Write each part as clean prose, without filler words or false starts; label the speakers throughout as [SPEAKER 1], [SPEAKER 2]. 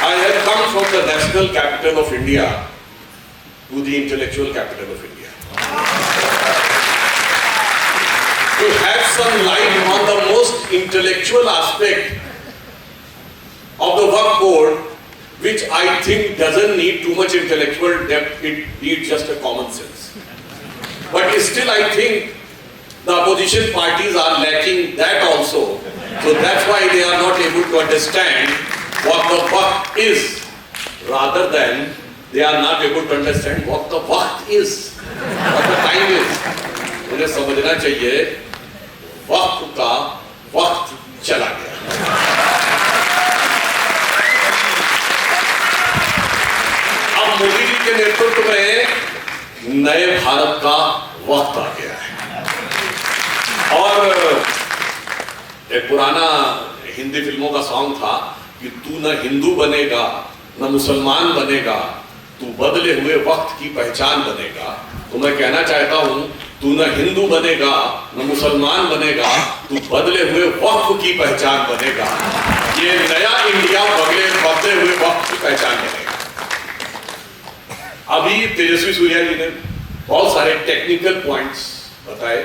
[SPEAKER 1] I have come from the national capital of India to the intellectual capital of India. To have some light on the most intellectual aspect of the Waqf Board, which I think doesn't need too much intellectual depth, it needs just a common sense. But still I think the opposition parties are lacking that also. So that's why they are not able to understand what the Waqf is, rather than they are not able to understand what the Waqt is, what the time is. उन्हें समझना चाहिए वक्त का वक्त चला गया। अब मोदी जी के नेतृत्व में नए भारत का वक्त आ गया है। और एक पुराना हिंदी फिल्मों का सॉन्ग था कि तू न हिंदू बनेगा न मुसलमान बनेगा, तू बदले हुए वक्त की पहचान बनेगा। तो मैं कहना चाहता हूं, तू न हिंदू बनेगा न मुसलमान बनेगा, तू बदले हुए वक्त की पहचान बनेगा। ये नया इंडिया बदले हुए वक्त की पहचान बनेगा। अभी तेजस्वी सूर्या जी ने बहुत सारे टेक्निकल पॉइंट्स बताए।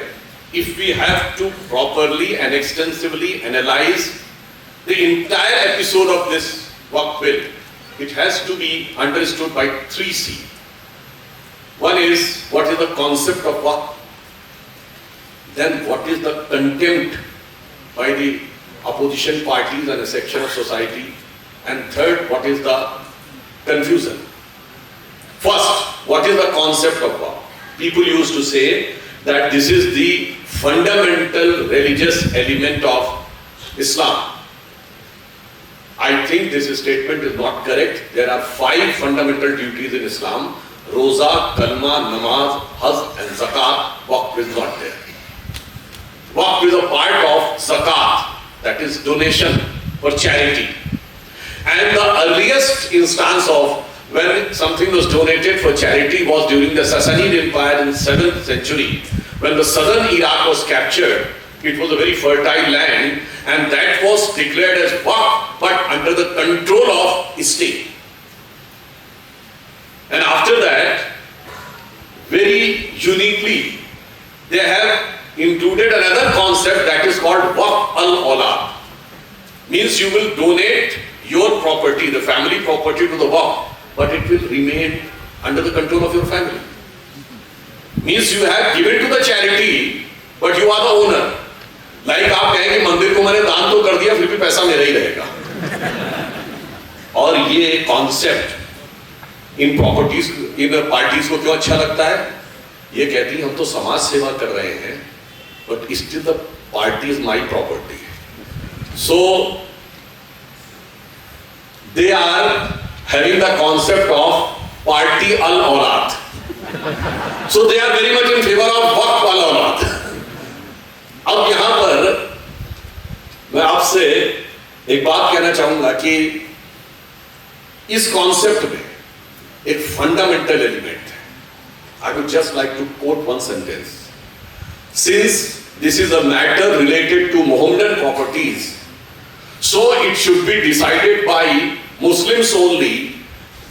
[SPEAKER 1] If we have to properly and extensively analyze the entire episode of this Waqf bill, it has to be understood by 3C. One is, what is the concept of Waqf? Then what is the contempt by the opposition parties and a section of society? And third, what is the confusion? First, what is the concept of Waqf? People used to say that this is the fundamental religious element of Islam. I think this statement is not correct. There are 5 fundamental duties in Islam: Roza, Kalma, Namaz, Hajj and Zakat. Waqf is not there. Waqf is a part of Zakat, that is donation for charity. And the earliest instance of when something was donated for charity was during the Sassanid Empire in 7th century. When the southern Iraq was captured, it was a very fertile land, and that was declared as Waqf, but under the control of state. And after that, very uniquely, they have included another concept that is called Waqf al-Aulad. Means you will donate your property, the family property, to the Waqf, but it will remain under the control of your family. Means you have given to the charity, but you are the owner. Like आप कहें कि मंदिर को मैंने दान तो कर दिया, फिर भी पैसा मेरा ही रहेगा। और ये concept in properties, in parties को क्यों अच्छा लगता है? ये कहती हैं हम तो समाज सेवा कर रहे हैं, but still the party is my property. So they are having the concept of party al-Aulad. So they are very much in favor of Waqf al-Aulad. अब यहां पर मैं आपसे एक बात कहना चाहूंगा कि इस कॉन्सेप्ट में एक फंडामेंटल एलिमेंट है. I would just like to quote one sentence. Since this is a matter related to Mohammedan properties, so it should be decided by Muslims only.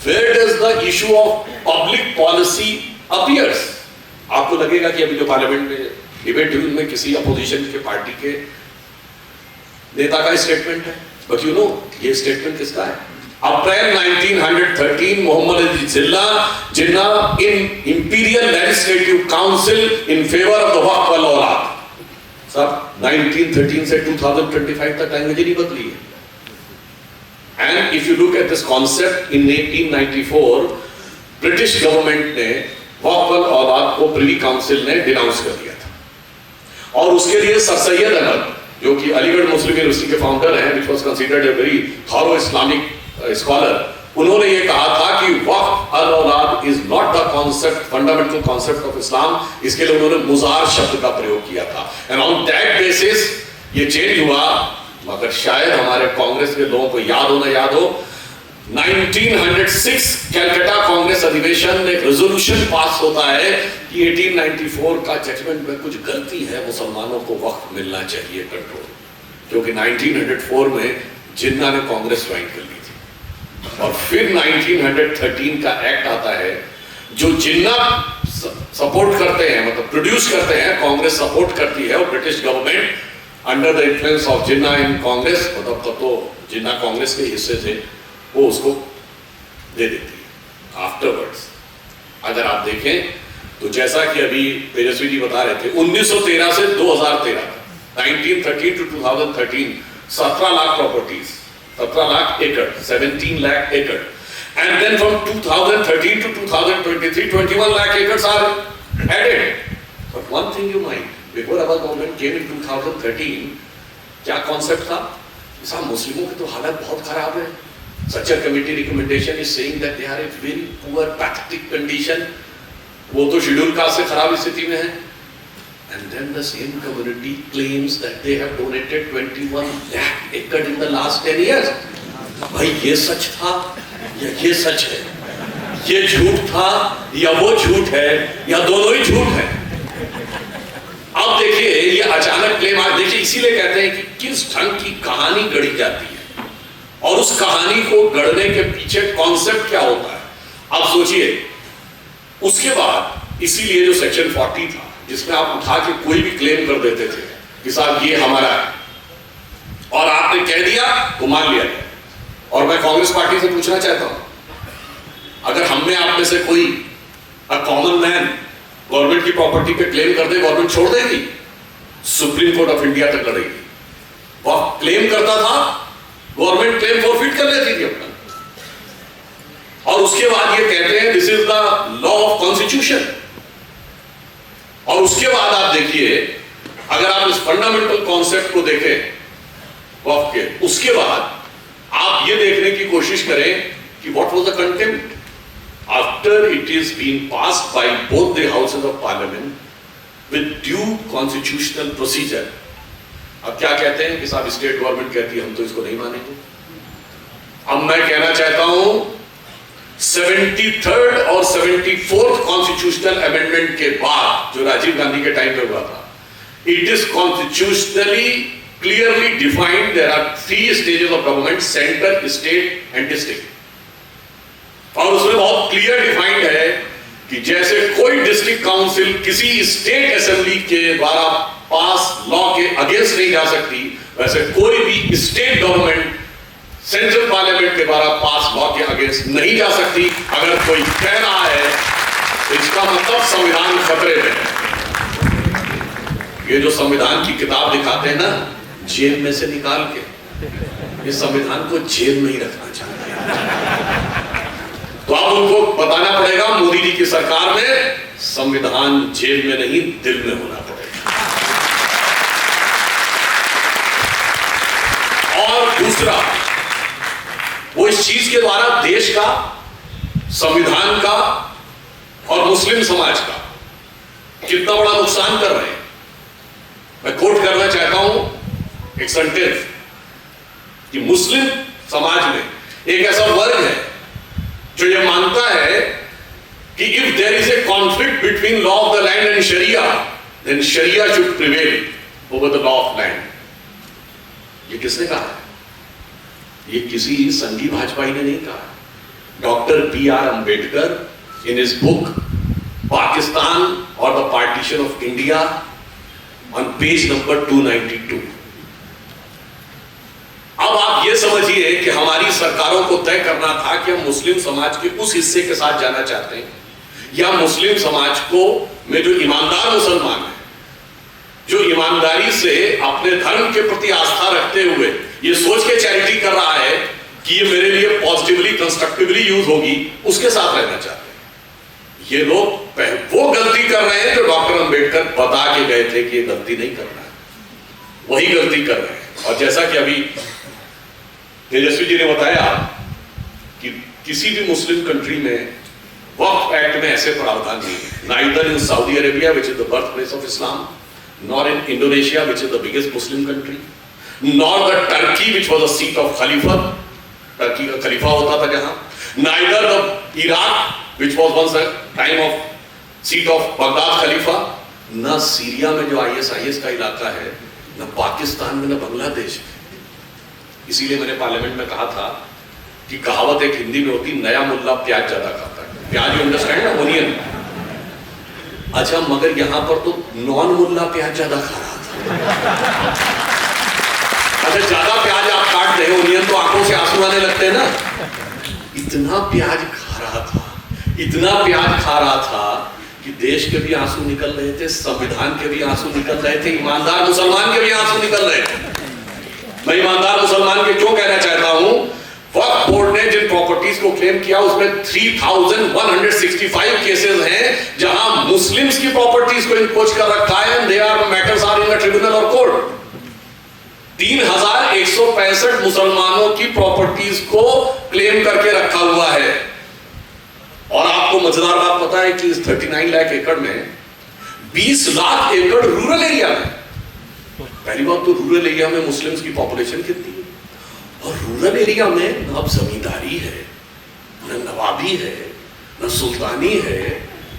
[SPEAKER 1] Where does the issue of public policy appears? आपको लगेगा कि अभी जो parliament में debate हुई उनमें किसी opposition के पार्टी के नेता का स्टेटमेंट है, बट यू नो ये स्टेटमेंट किसका है? April 1913 Mohammad Ali Jinnah in imperial legislative council in favour of the Waqf al-Aulad. सब 1913 से 2025 तक लैंग्वेज नहीं बदली है. And if you look at this concept, in 1894 British government ने वक्फ अल-औलाद को प्रिवी काउंसिल ने डिनाउंस कर दिया था. और उसके लिए सर सैयद अहमद, जो कि अलीगढ़ मुस्लिम यूनिवर्सिटी के फाउंडर हैं, which was considered a very thorough Islamic scholar, उन्होंने ये कहा था कि वक्फ अल-औलाद is not the concept, fundamental concept of Islam. इसके लिए उन्होंने मुजार शब्द का प्रयोग किया था. And on that basis ये चेंज हुआ. मगर शायद हमारे कांग्रेस के लोगों को याद हो ना याद हो, 1906 कैलकाटा कांग्रेस अधिवेशन में एक रेजोल्यूशन पास होता है कि 1894 का जजमेंट में कुछ गलती है, मुसलमानों को वक्त मिलना चाहिए कंट्रोल, क्योंकि 1904 में जिन्ना ने कांग्रेस ज्वाइन कर ली थी. और फिर 1913 का एक्ट आता है जो जिन्ना सपोर्ट करते हैं, मतलब प्रोड्यूस करते हैं, कांग्रेस सपोर्ट करती है और British government under the influence of Jinnah in Congress, मतलब तब तो जिन्ना कांग्रेस के हिस्से थे, वो उसको दे देती है। आफ्टरवर्ड्स अगर आप देखें तो जैसा कि अभी तेजस्वी जी बता रहे थे, 1913 से 2013 1913 to 2013 17 लाख प्रॉपर्टीज, 17 लाख एकड़, 17 लाख एकड़, and then from 2013 to 2023 21 lakh acres are added. But one thing you mind, before our government came in 2013, क्या कॉन्सेप्ट था? साहब मुस्लिमों की तो हालत बहुत खराब है. Such a committee recommendation is saying that they are in very poor, pathetic condition. वो तो शेड्यूल कास्ट से खराब स्थिति में है. And then the same community claims that they have donated 21 lakh acre in the last 10 years. भाई ये सच था या ये सच है? ये झूठ था या वो झूठ है या दोनों ही झूठ है? अब देखिए ये अचानक क्लेम आज देखिए, इसीलिए कहते हैं कि किस ढंग की कहानी गढ़ी जाती है और उस कहानी को गढ़ने के पीछे कॉन्सेप्ट क्या होता है. आप सोचिए, उसके बाद इसीलिए जो सेक्शन 40 था जिसमें आप उठा के कोई भी क्लेम कर देते थे कि साहब ये हमारा है और आपने कह दिया तो मान लिया गया. और मैं कांग्रेस पार्टी से पूछना चाहता हूं, अगर हम में आप में से कोई कॉमन मैन गवर्नमेंट की प्रॉपर्टी पे क्लेम कर दे, गवर्नमेंट छोड़ देगी? सुप्रीम कोर्ट ऑफ इंडिया तक लड़ेगी. वह क्लेम करता था, गवर्नमेंट क्लेम फॉरफिट कर लेती थी अपना. और उसके बाद ये कहते हैं this is the law of constitution. और उसके बाद आप देखिए, अगर आप इस फंडामेंटल कॉन्सेप्ट को देखें वक्फ के, उसके बाद आप ये देखने की कोशिश करें कि what was the contempt after it is been passed by both the houses of parliament with due constitutional procedure. अब क्या कहते हैं कि साहब स्टेट गवर्नमेंट कहती है हम तो इसको नहीं मानेंगे. अब मैं कहना चाहता हूं 73rd और 74th कॉन्स्टिट्यूशनल अमेंडमेंट के बाद जो राजीव गांधी के टाइम पे हुआ था, it is constitutionally clearly defined. There are 3 stages of government: center, state and district. और उसमें बहुत क्लियर डिफाइंड है कि जैसे कोई डिस्ट्रिक्ट काउंसिल किसी स्टेट असेंबली के द्वारा पास लॉ के अगेंस्ट नहीं जा सकती, वैसे कोई भी स्टेट गवर्नमेंट सेंट्रल पार्लियामेंट के द्वारा पास लॉ के अगेंस्ट नहीं जा सकती. अगर कोई कह रहा है तो इसका मतलब संविधान खतरे में है. ये जो संविधान की किताब दिखाते हैं ना जेल में से निकाल के, ये संविधान को जेल में ही रखना चाहते हैं. तो अब उनको बताना पड़ेगा मोदी जी की सरकार में संविधान जेल में नहीं दिल में होना पड़ेगा. और दूसरा, वो इस चीज के द्वारा देश का, संविधान का और मुस्लिम समाज का कितना बड़ा नुकसान कर रहे हैं. मैं कोट करना चाहता हूं एक सेंटेंस कि मुस्लिम समाज में एक ऐसा वर्ग है जो ये मानता है कि if there is a conflict between law of the land and Sharia, then Sharia should prevail over the law of land. ये किसने कहा है? ये किसी संघी भाजपाई ने नहीं कहा. Doctor B.R. Ambedkar in his book Pakistan और the partition of India on page number 292. अब आप ये समझिए कि हमारी सरकारों को तय करना था कि हम मुस्लिम समाज के उस हिस्से के साथ जाना चाहते हैं या मुस्लिम समाज को में जो ईमानदार मुसलमान है, जो ईमानदारी से अपने धर्म के प्रति आस्था रखते हुए ये सोच के चैरिटी कर रहा है कि ये मेरे लिए पॉजिटिवली कंस्ट्रक्टिवली यूज होगी, उसके साथ रहना चाहते हैं. ये लोग वो गलती कर रहे हैं जो डॉक्टर अंबेडकर बता के गए थे कि ये गलती नहीं कर रहा है, वही गलती कर रहे हैं. और जैसा कि अभी तेजस्वी जी ने बताया कि किसी भी मुस्लिम कंट्री में वक्फ एक्ट में ऐसे प्रावधान नहीं है. Neither in Saudi Arabia which is the birth place of Islam, nor in Indonesia which is the biggest Muslim country, nor the Turkey which was the seat of khalifa, Turkey का खलीफा होता था जहां, neither the Iraq which was once a time of seat of Baghdad khalifa, न Syria में जो ISIS का इलाका है, न पाकिस्तान में, न बांग्लादेश में. इसीलिए मैंने पार्लियामेंट में कहा था कि कहावत एक हिंदी में होती, नया मुल्ला प्याज ज्यादा खाता है। प्याज यू अंडरस्टैंड ना, ओनियन। अच्छा, मगर यहां पर तो नॉन मुल्ला प्याज ज्यादा खा रहा था। अच्छा, ज्यादा प्याज आप काट रहे ओनियन तो आंखों से आंसू आने लगते हैं ना। इतना प्याज खा रहा था, इतना प्याज खा रहा था कि देश के भी आंसू निकल रहे थे, संविधान के भी आंसू निकल रहे थे, ईमानदार मुसलमान के भी आंसू निकल रहे थे। मैं ईमानदार मुसलमान के क्यों कहना चाहता हूं? वक्फ बोर्ड ने जिन प्रॉपर्टीज को क्लेम किया उसमें 3165 केसेस हैं जहां मुस्लिम्स की प्रॉपर्टीज को इंक्रोच कर रखा है, and they are matters are in the tribunal और कोर्ट। 3165 मुसलमानों की प्रॉपर्टीज को क्लेम करके रखा हुआ है। और आपको मजेदार बात पता है कि इस 39 लाख एकड़ में 20 लाख एकड़ रूरल एरिया में। पहली बात तो रूरल एरिया में मुस्लिम्स की पॉपुलेशन कितनी है, और रूरल एरिया में न अब जमींदारी है, न नवाबी है, न सुल्तानी है,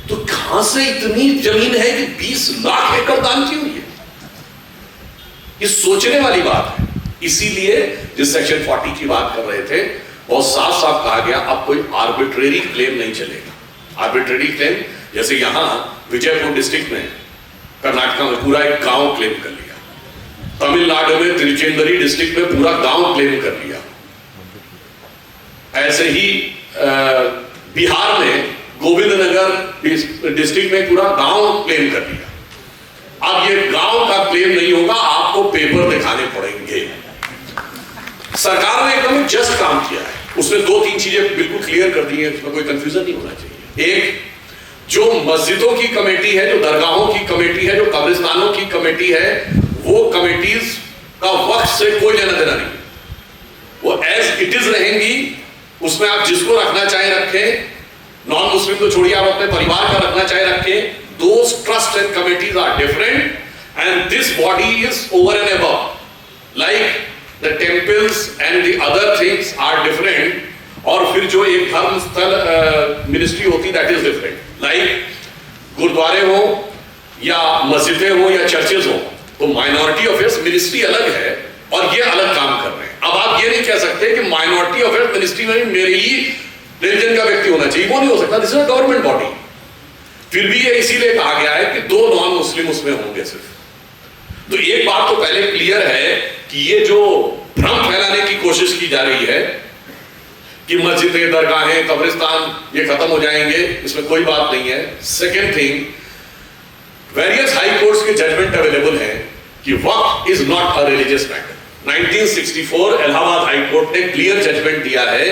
[SPEAKER 1] तो कहां से इतनी जमीन है कि 20 लाख एकड़ दान की हुई है? ये सोचने वाली बात है। इसीलिए जिस सेक्शन 40 की बात कर रहे थे, बहुत साफ साफ कहा गया अब कोई आर्बिट्रेरी क्लेम नहीं चलेगा। आर्बिट्रेरी क्लेम जैसे यहां विजयपुर डिस्ट्रिक्ट में कर्नाटका में पूरा एक गांव क्लेम कर लिया, तमिलनाडु में तिरुचेंदुरी डिस्ट्रिक्ट में पूरा गांव क्लेम कर लिया, ऐसे ही बिहार में गोविंदनगर डिस्ट्रिक्ट में पूरा गांव क्लेम कर लिया। अब ये गांव का क्लेम नहीं होगा, आपको पेपर दिखाने पड़ेंगे। सरकार ने एकदम जस्ट काम किया है, उसने 2-3 चीजें बिल्कुल क्लियर कर दी है, उसमें कोई कंफ्यूजन नहीं होना चाहिए। एक, जो मस्जिदों की कमेटी है, जो दरगाहों की कमेटी है, जो कब्रिस्तानों की कमेटी है, वो कमेटीज का वक्त से कोई लेना देना नहीं, वो एज इट इज रहेंगी। उसमें आप जिसको रखना चाहे रखें, नॉन मुस्लिम तो छोड़िए, आप अपने परिवार का रखना चाहे रखें। Those trusts and committees are different, and this body is over and above. Like the temples and the other things are different. और फिर जो एक धर्म स्थल मिनिस्ट्री होती, that is different. Like गुरुद्वारे हो या मस्जिदें हो या चर्चेज हो, तो माइनॉरिटी अफेयर्स मिनिस्ट्री अलग है और ये अलग काम कर रहे हैं। अब आप ये नहीं कह सकते कि माइनॉरिटी अफेयर्स मिनिस्ट्री में मेरे ही रिलीजन का व्यक्ति होना चाहिए, वो नहीं हो सकता। This is a government body. फिर भी ये इसीलिए कहा गया है कि 2 नॉन मुस्लिम उसमें होंगे सिर्फ। तो एक बात तो पहले क्लियर है कि ये जो भ्रम फैलाने की कोशिश की जा रही है कि मस्जिदें, दरगाहें, कब्रिस्तान ये खत्म हो जाएंगे, इसमें कोई बात नहीं है। Second thing, various high courts के जजमेंट अवेलेबल है कि waqf is not a religious matter. 1964 Allahabad high court ने क्लियर जजमेंट दिया है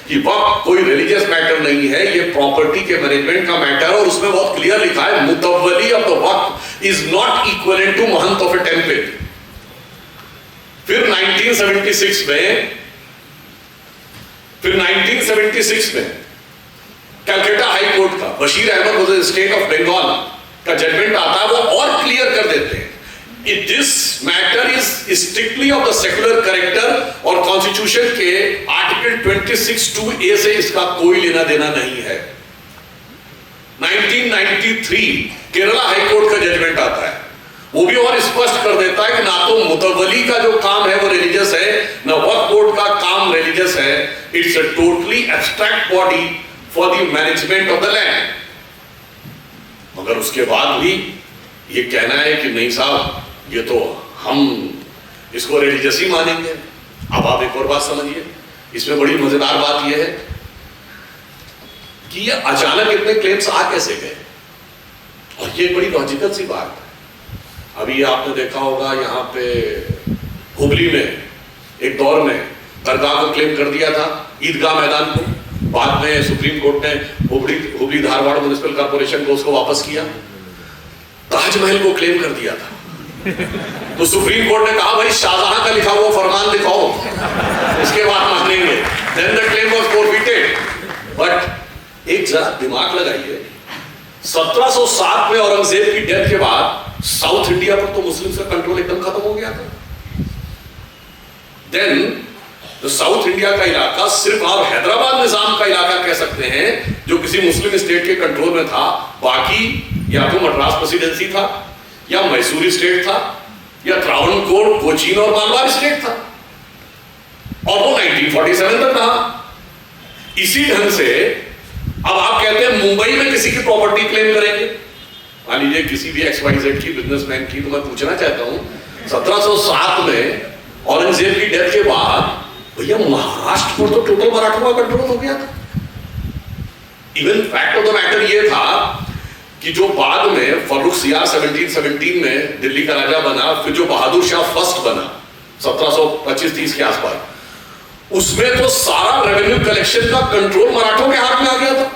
[SPEAKER 1] कि वक्फ कोई रिलीजियस मैटर नहीं है, ये प्रॉपर्टी के मैनेजमेंट का मैटर। और उसमें बहुत क्लियर लिखा है, mutawalli of the waqf is not equivalent to mahant of a temple. फिर 1976 में कलकत्ता हाई कोर्ट का बशीर अहमद स्टेट ऑफ बंगाल का जजमेंट आता है, वो और क्लियर कर देते हैं this matter is strictly of the secular character, और कॉन्स्टिट्यूशन के आर्टिकल 26(2)(a) से इसका कोई लेना देना नहीं है। 1993 केरला हाई कोर्ट का जजमेंट आता है, वो भी और स्पष्ट कर देता है कि ना तो मुतव्वली का जो काम है वो रिलीजियस है, ना वक्फ बोर्ड का काम रिलीजियस है। It's a totally abstract body for the management of the land. मगर उसके बाद भी ये कहना है कि नहीं साहब, ये तो हम इसको रिलीजियस ही मानेंगे। अब आप एक और बात समझिए, इसमें बड़ी मजेदार बात यह है कि ये अचानक इतने क्लेम्स आ कैसे गए, और ये बड़ी लॉजिकल सी बात है। अभी आपने देखा होगा यहाँ पे हुबली में एक दौर में दरगाह को क्लेम कर दिया था, ईदगाह मैदान को। बाद में सुप्रीम कोर्ट ने हुबली धारवाड़ म्युनिसिपल कॉर्पोरेशन को उसको वापस किया। ताजमहल को क्लेम कर दिया था, तो सुप्रीम कोर्ट ने कहा भाई शाहजहां का लिखा हुआ फरमान दिखाओ, उसके बाद मानेंगे। Then the claim was forfeited. But एक जरा दिमाग लगाइए, 1707 में औरंगजेब की डेथ के बाद साउथ इंडिया पर तो मुस्लिम्स का कंट्रोल एकदम खत्म हो गया था। देन साउथ इंडिया का इलाका सिर्फ आप हैदराबाद निजाम का इलाका कह सकते हैं जो किसी मुस्लिम स्टेट के कंट्रोल में था। बाकी या तो मद्रास प्रेसिडेंसी था, या मैसूरी स्टेट था, या त्रावणकोर, कोचीन और मालवार स्टेट था। और वो 1947 तक रहा। इसी ढंग से अब आप कहते हैं मुंबई में किसी की प्रॉपर्टी क्लेम करेंगे, मान लीजिए किसी भी XYZ की, बिजनेसमैन की, तो मैं पूछना चाहता हूं 1707 में औरंगजेब की डेथ के बाद भैया महाराष्ट्र पर तो टोटल मराठों का कंट्रोल हो गया था। Even fact of the matter ये था कि जो बाद में फर्रुख सियार 1717 में दिल्ली का राजा बना, फिर जो बहादुर शाह फर्स्ट बना 1725-30 के आसपास, उसमें तो सारा रेवेन्यू कलेक्शन का कंट्रोल मराठों के हाथ में आ गया था।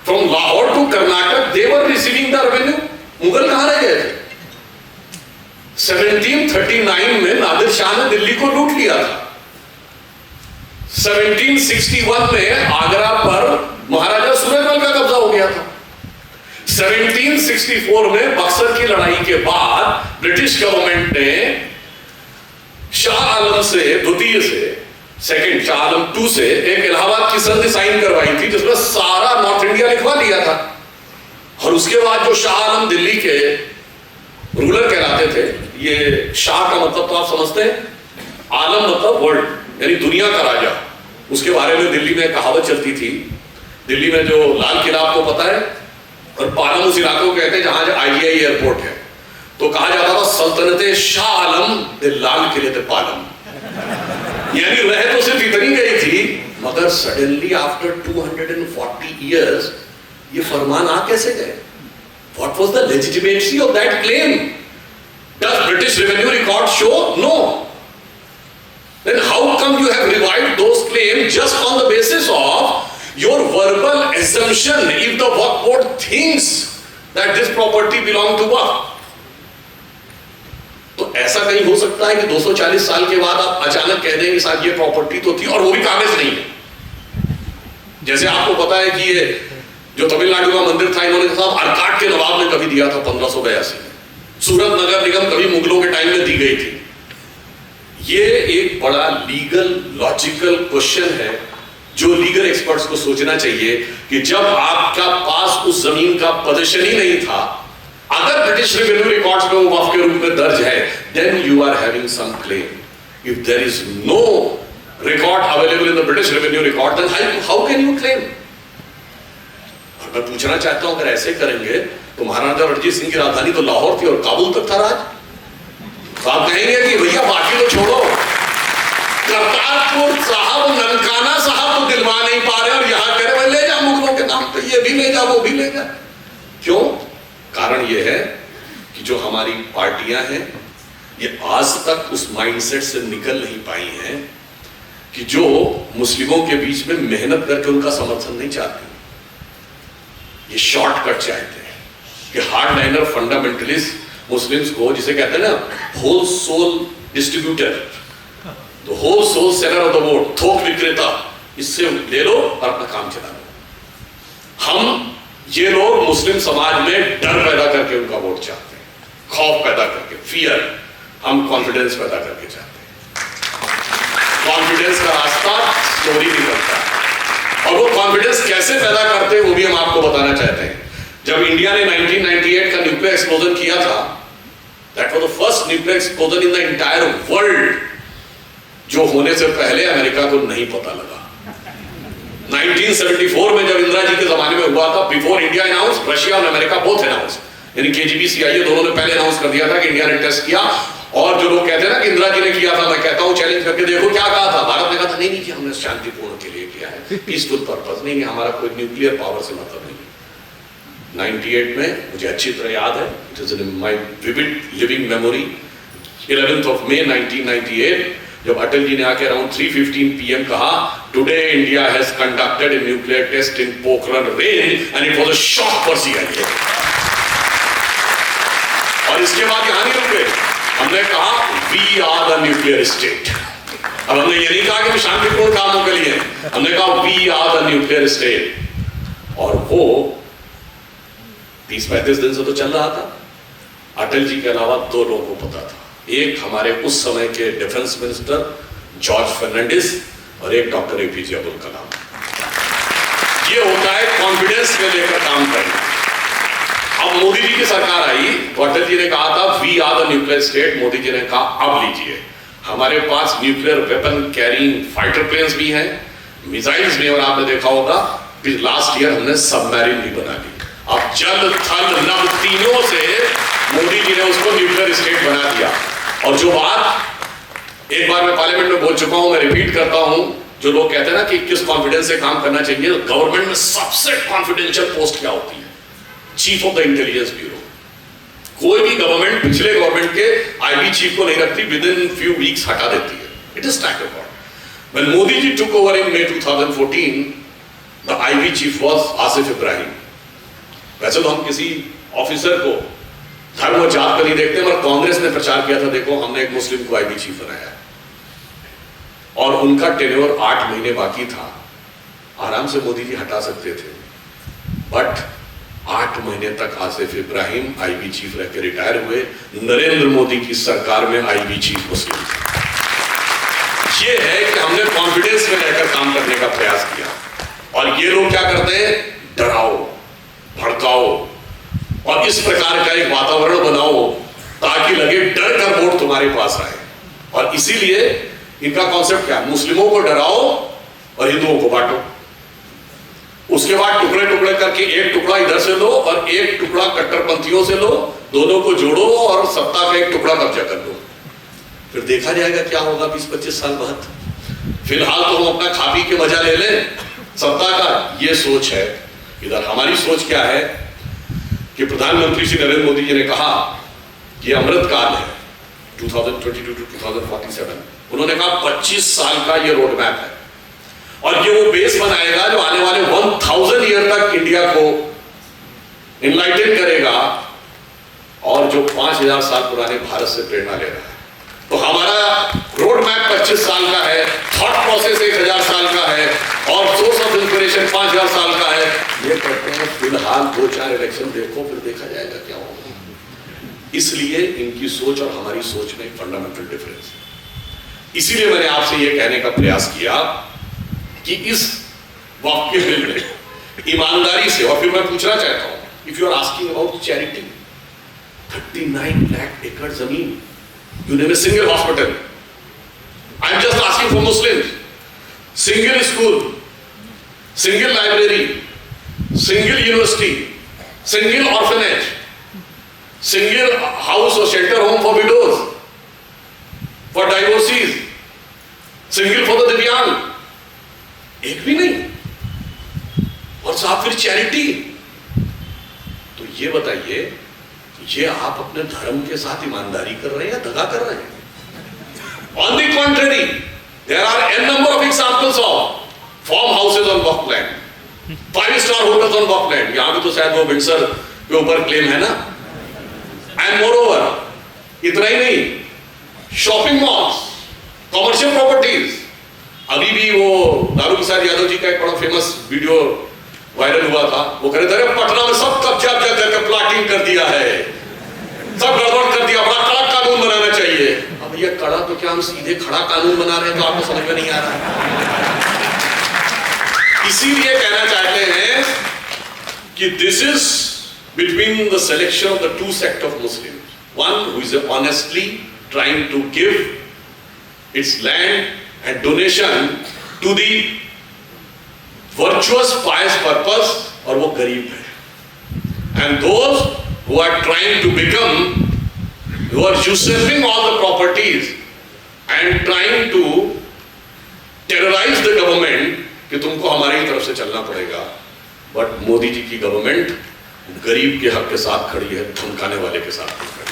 [SPEAKER 1] From Lahore to Karnataka they were receiving the revenue. Mughal कहां रह गए थे? 1739 में नादिर शाह ने दिल्ली को लूट लिया था। 1761 में आगरा पर महाराजा सूरजमल का कब्जा हो गया था। 1764 में बक्सर की लड़ाई के बाद ब्रिटिश गवर्नमेंट ने शाह आलम से, द्वितीय से, सेकंड शाह आलम 2 से एक इलाहाबाद की संधि साइन करवाई थी जिसमें सारा नॉर्थ इंडिया लिखवा दिया था। और उसके बाद जो शाह आलम दिल्ली के रूलर कहलाते थे, ये शाह का मतलब तो आप समझते हैं, आलम मतलब वर्ल्ड, यानी दुनिया का राजा। उसके बारे में दिल्ली में कहावत चलती थी, दिल्ली में जो लाल किला आपको पता है, और पालम उस इलाके को कहते हैं जहां IGI एयरपोर्ट है, तो कहा जाता था सल्तनते शाह आलम दे लाल किले ते पालम। यानी रह तो सिर्फ इतनी गई थी, मगर सडनली आफ्टर 240 इयर्स ये फरमान आ कैसे गए? What was the legitimacy of that claim? Does British revenue record show? No. Then how come you have revived those claims just on the basis of your verbal assumption if the Waqf board thinks that this property belongs to Waqf? तो ऐसा कहीं हो सकता है कि 240 साल के बाद आप अचानक कह दें कि साहब ये प्रॉपर्टी तो थी और वो भी कागज नहीं है। जैसे आपको पता है कि ये जो तमिलनाडु का मंदिर था, इन्होंने साहब अरकाट के नवाब ने कभी दिया था 1582 में, सूरत नगर निगम कभी मुगलों के टाइम में दी गई थी। ये एक बड़ा लीगल लॉजिकल क्वेश्चन है जो लीगल एक्सपर्ट्स को सोचना चाहिए कि जब आपका पास उस जमीन का पोजीशन ही नहीं था, अगर ब्रिटिश रेवेन्यू रिकॉर्ड्स में वो वक्फ के रूप में दर्ज है, then you are having some claim. If there is no record available in the British revenue record, then how can you claim? और मैं पूछना चाहता हूं, अगर ऐसे करेंगे तो महाराजा रणजीत सिंह की राजधानी तो लाहौर थी और काबुल तक था राज। तो आप कहेंगे कि भैया बाकी तो छोड़ो, करतारपुर साहब, ननकाना साहब तो दिलवा नहीं पा रहे और यहां कह रहे ले जा मुगलों के नाम पे, ये भी ले जा वो भी ले जा। क्यों? कारण यह है कि जो हमारी पार्टियां हैं ये आज तक उस माइंडसेट से निकल नहीं पाई हैं कि जो मुस्लिमों के बीच में मेहनत करके उनका समर्थन नहीं चाहती, ये शॉर्टकट चाहते हैं कि हार्डलाइनर फंडामेंटलिस्ट मुस्लिम्स को, जिसे कहते हैं ना होल सोल डिस्ट्रीब्यूटर, तो whole sole seller of the vote, थोक विक्रेता, इससे ले लो और अपना काम चला लो। हम ये लोग मुस्लिम समाज में डर पैदा करके उनका वोट चाहते हैं, खौफ पैदा करके, फियर। हम कॉन्फिडेंस पैदा करके चाहते हैं। कॉन्फिडेंस का रास्ता स्लोली निकलता है, और वो कॉन्फिडेंस कैसे पैदा करते हैं वो भी हम आपको बताना चाहते हैं। जब इंडिया ने 1998 का न्यूक्लियर एक्सप्लोजन किया था, that was the first nuclear explosion in the entire world, जो होने से पहले अमेरिका को नहीं पता लगा। 1974 में जब इंदिरा जी के जमाने में हुआ था, बिफोर इंडिया अनाउंस, रशिया और अमेरिका बोथ अनाउंस, यानी KGB CIA दोनों ने पहले अनाउंस कर दिया था कि इंडिया ने टेस्ट किया। और जो लोग कहते हैं ना कि इंदिरा जी ने किया था, मैं कहता हूं चैलेंज करके देखो क्या कहा था। भारत ने कहा था नहीं नहीं जी हमने शांतिपूर्ण के लिए किया है, पीसफुल पर्पस, नहीं हमारा कोई न्यूक्लियर पावर से मतलब नहीं। 98 में मुझे अच्छी तरह याद है, it is in my vivid living memory, 11th of May 1998, जब अटल जी ने आके अराउंड 3:15 PM कहा, today India has conducted a nuclear test in Pokhran range and it was a shock for CIA। और इसके बाद यहां नहीं रुके, हमने कहा we are the nuclear state. अब हमने ये नहीं कहा कि शांतिपूर्ण कामों के लिए, हमने कहा we are the nuclear state. और वो 30-35 दिन से तो चल रहा था। अटल जी के अलावा 2 लोगों को पता था, एक हमारे उस समय के डिफेंस मिनिस्टर जॉर्ज फर्नांडिस और एक डॉक्टर APJ अब्दुल कलाम। ये होता है कॉन्फिडेंस में लेकर काम करना। अब मोदी जी की सरकार आई तो अटल जी ने कहा था we are the nuclear state, Modi ji ने कहा अब लीजिए, हमारे पास nuclear weapon carrying fighter planes भी हैं, मिसाइल्स में, और आपने देखा होगा लास्ट ईयर हमने सबमरीन भी बना ली। अब जल थल नभ तीनों से मोदी जी ने उसको न्यूक्लियर स्टेट बना दिया। और जो बात एक बार मैं पार्लियामेंट में बोल चुका हूं, मैं रिपीट करता हूं, जो लोग कहते हैं ना कि किस कॉन्फिडेंस से काम करना चाहिए, गवर्नमेंट में सबसे कॉन्फिडेंशियल पोस्ट क्या होती है? Chief of the intelligence bureau. कोई भी गवर्नमेंट पिछले गवर्नमेंट के आईबी चीफ को नहीं रखती, विद इन फ्यू वीक्स हटा देती है। It is track record. When Modi ji took over in May 2014, the IB chief was Asif Ibrahim. वैसे तो हम किसी ऑफिसर को धर्म और जात पर नहीं देखते, मगर कांग्रेस ने प्रचार किया था, देखो हमने एक मुस्लिम को आईबी चीफ बनाया, और उनका टेन्योर 8 महीने बाकी था। आराम से मोदी जी हटा सकते थे, बट 8 महीने तक आसिफ इब्राहिम आईबी चीफ रह के रिटायर हुए। नरेंद्र मोदी की सरकार में आईबी चीफ मुस्लिम थे। ये है कि हमने कॉन्फिडेंस में रहकर काम करने का प्रयास किया। और ये लोग क्या करते हैं? डराओ, भड़काओ, और इस प्रकार का एक वातावरण बनाओ ताकि लगे डर कर वोट तुम्हारे पास आए। और इसीलिए इनका कॉन्सेप्ट क्या है? मुस्लिमों को डराओ और हिंदुओं को बांटो। उसके बाद टुकड़े टुकड़े करके एक टुकड़ा इधर से लो और एक टुकड़ा कट्टरपंथियों से लो, दोनों को जोड़ो और सत्ता का एक टुकड़ा कब्जा कर लो। फिर देखा जाएगा क्या होगा 20-25 साल बाद। फिलहाल तो हम अपना खा पी के मजा ले लें सत्ता का, ये सोच है। इधर हमारी सोच क्या है कि प्रधानमंत्री श्री नरेंद्र मोदी जी ने कहा कि अमृत काल है 2022 to 2047। उन्होंने कहा 25 साल का ये रोड मैप है, और ये वो बेस बनाएगा जो आने वाले 1000 ईयर तक इंडिया को इनलाइटन करेगा, और जो 5000 साल पुराने भारत से प्रेरणा ले रहा है। तो हमारा रोड मैप 25 साल का है, थॉट प्रोसेस 1000 साल का है, और सोर्स ऑफ इंस्पिरेशन 5000 साल का है। ये कहते हैं फिलहाल 2-4 इलेक्शन देखो, फिर देखा जाएगा क्या होगा। इसलिए इनकी सोच और हमारी सोच में फंडामेंटल डिफरेंस है। इसीलिए मैंने आपसे ये कहने का प्रयास किया कि इस वाक्य में ईमानदारी से, और फिर मैं पूछना चाहता हूं, if you are asking about charity, 39 lakh एकड़ जमीन, you name a single hospital. I'm just asking for Muslims. Single school, single library, single university, single orphanage, single house or shelter home for widows, for divorcees, single for the दिव्यांग, एक भी नहीं। और साथ फिर charity. तो ये बताइए, ये आप अपने धर्म के साथ ईमानदारी कर रहे हैं या दगा कर रहे हैं? On the contrary, there are an number of examples of farm houses on Waqf land, 5-star hotels on Waqf land. यहां भी तो शायद वो विंडसर के ऊपर क्लेम है ना। एंड मोरओवर, इतना ही नहीं, शॉपिंग मॉल्स, कमर्शियल प्रॉपर्टीज। अभी भी वो लालू प्रसाद यादव जी का एक बड़ा फेमस वीडियो वायरल हुआ था। वो कह रहे थे पटना में सब कब्जा करके प्लाटिंग कर दिया है, सब गड़बड़ कर दिया, बड़ा कड़ा कानून बनाना चाहिए। अब ये कड़ा तो क्या हम सीधे खड़ा कानून बना रहे हैं, तो आपको समझ में नहीं आ रहा। इसीलिए कहना चाहते हैं कि this is between the selection of the 2 sect of Muslim, one who is honestly trying to give its land and donation to the virtuous pious purpose, और वो गरीब है। And those who are trying to become, who are usurping all the properties and trying to terrorize the government कि तुमको हमारी तरफ से चलना पड़ेगा। बट मोदी जी की गवर्नमेंट गरीब के हक के साथ खड़ी है, धमकाने वाले के साथ नहीं खड़ी।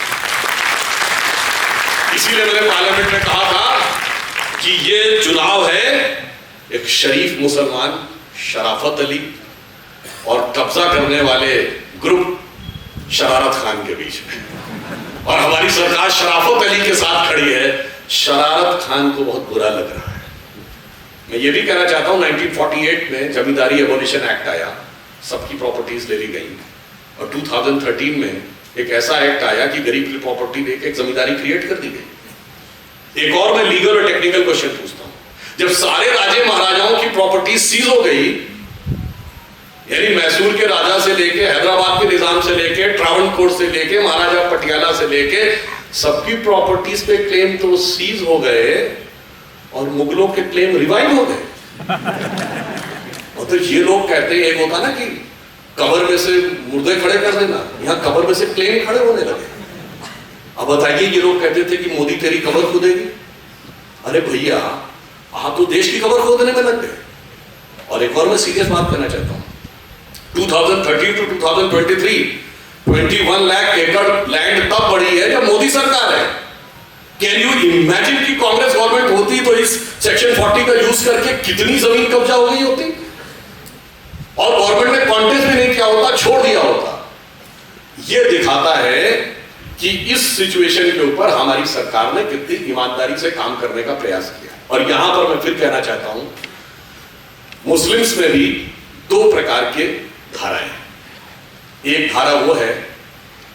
[SPEAKER 1] इसीलिए मैंने पार्लियामेंट में कहा था कि ये चुनाव है एक शरीफ मुसलमान शराफत अली और कब्जा करने वाले ग्रुप शरारत खान के बीच में, और हमारी सरकार शराफत अली के साथ खड़ी है। शरारत खान को बहुत बुरा लग रहा है। मैं ये भी कहना चाहता हूं, 1948 में जमींदारी एबोलिशन एक्ट आया, सबकी प्रॉपर्टीज ले ली गई, और 2013 में एक ऐसा एक्ट आया कि गरीब की प्रॉपर्टी लेके एक जमींदारी क्रिएट कर दी गई। एक और मैं लीगल और टेक्निकल क्वेश्चन पूछता हूं, जब सारे राजे महाराजाओं की प्रॉपर्टी सीज हो गई, यानी मैसूर के राजा से लेके, हैदराबाद के निजाम से लेके, ट्रावनकोर से लेके, महाराजा पटियाला से लेके, सबकी प्रॉपर्टीज पे क्लेम तो सीज हो गए और मुगलों के क्लेम रिवाइव हो गए। और तो ये लोग कहते हैं, एक होता ना कि कब्र में से मुर्दे खड़े कर देना, यहाँ कब्र में से प्लेन खड़े होने लगे। अब बताइए, ये लोग कहते थे कि मोदी तेरी कब्र खोदेगी। अरे भैया, आप तो देश की कब्र खोदने में लग गए। और एक और मैं सीरियस बात करना चाहता हूं, 2013 टू 2023 21 लाख एकड़ लैंड तब बढ़ी है जब मोदी सरकार है। कैन यू इमेजिन कि कांग्रेस गवर्नमेंट होती तो इस सेक्शन 40 का यूज करके कितनी जमीन कब्जा हो गई होती, और गवर्नमेंट ने कॉन्टेस्ट भी नहीं किया होता, छोड़ दिया होता। यह दिखाता है कि इस सिचुएशन के ऊपर हमारी सरकार ने कितनी ईमानदारी से काम करने का प्रयास किया। और यहां पर मैं फिर कहना चाहता हूं, मुस्लिम्स में भी दो प्रकार के धाराएं हैं। एक धारा वो है